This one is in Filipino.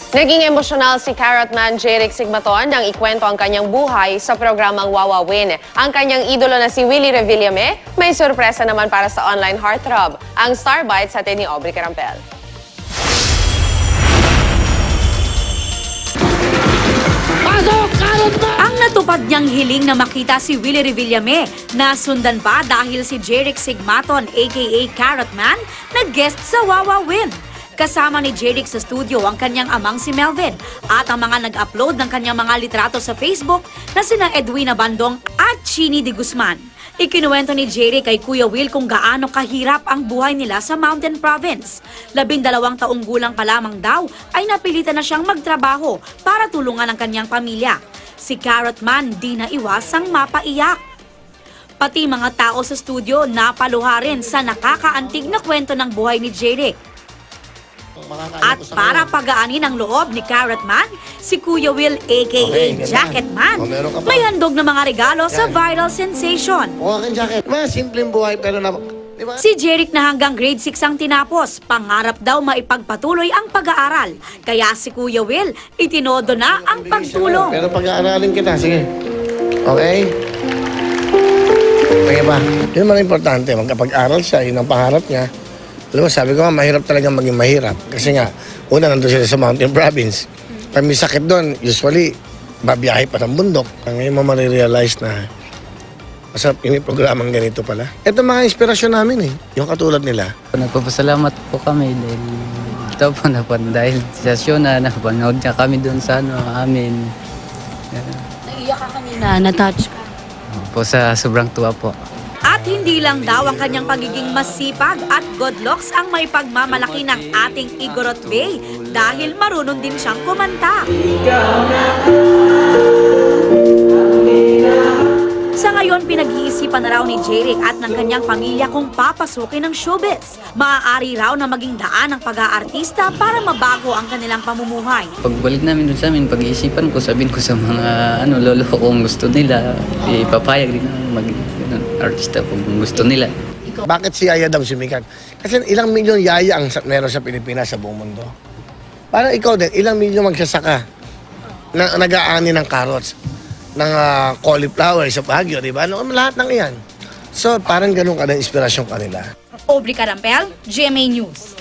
Naging emosyonal si Carrot Man Jeric Sigmaton nang ikwento ang kanyang buhay sa programang Wawawin. Ang kanyang idolo na si Willie Revillame, may sorpresa naman para sa online heartthrob. Ang Star Bites sa atin ni Aubrey Carampel. Ang natupad niyang hiling na makita si Willie Revillame, nasundan pa dahil si Jeric Sigmaton aka Carrot Man nag-guest sa Wawawin. Kasama ni Jeric sa studio ang kanyang amang si Melvin at ang mga nag-upload ng kanyang mga litrato sa Facebook na sina Edwina Bandong at Chini de Guzman. Ikinuwento ni Jeric kay Kuya Will kung gaano kahirap ang buhay nila sa Mountain Province. 12 taong gulang pa lamang daw ay napilitan na siyang magtrabaho para tulungan ang kanyang pamilya. Si Carrot Man di na iwasang mapaiyak. Pati mga tao sa studio napaluha rin sa nakakaantig na kwento ng buhay ni Jeric. At para pagaanin ang loob ni Carrot Man, si Kuya Will aka Jacket Man, may handog na mga regalo sa viral sensation. Jacket Man, simpleng buhay pero na... Diba? Si Jeric na hanggang grade 6 ang tinapos, pangarap daw maipagpatuloy ang pag-aaral. Kaya si Kuya Will, itinodo na ang pagtulong. Pero pag-aaralin kita, sige. Okay? Okay ba? Yun man importante, magkapag-aral siya, yun ang pangarap niya. Alam mo, sabi ko nga, mahirap talagang maging mahirap. Kasi nga, una, nandun sila sa Mountain Province. Pag may sakit doon, usually, babiyahe pa ng bundok. Ngayon mo marirealize na masarap yung programang ganito pala. Ito mga inspirasyon namin yung katulad nila. Nagpapasalamat po kami dahil ito po dahil sa show na napanood niya kami doon sa amin. Naiyak ka kanina, na-touch ka? Po sa sobrang tuwa po. At hindi lang daw ang kanyang pagiging masipag at good looks ang may pagmamalaki ng ating Igorot Bay dahil marunong din siyang kumanta. Sa ngayon, pinag-iisipan na raw ni Jeric at ng kanyang pamilya kung papasukin ng showbiz. Maaari raw na maging daan ang pag-aartista para mabago ang kanilang pamumuhay. Pagbalik namin doon sa amin, pag-iisipan ko, sabihin ko sa mga lolo ko kung gusto nila, ipapayag din maging artista kung gusto nila. Bakit si Yaya daw sumikat? Kasi ilang milyon yaya ang meron sa Pilipinas sa buong mundo. Parang ikaw din, ilang milyon magsasaka na nag-aani ng carrots, ng cauliflower sa Baguio, di ba? Lahat ng iyan. So, parang ganun ka na inspirasyon kanila. Aubrey Carampel, GMA News.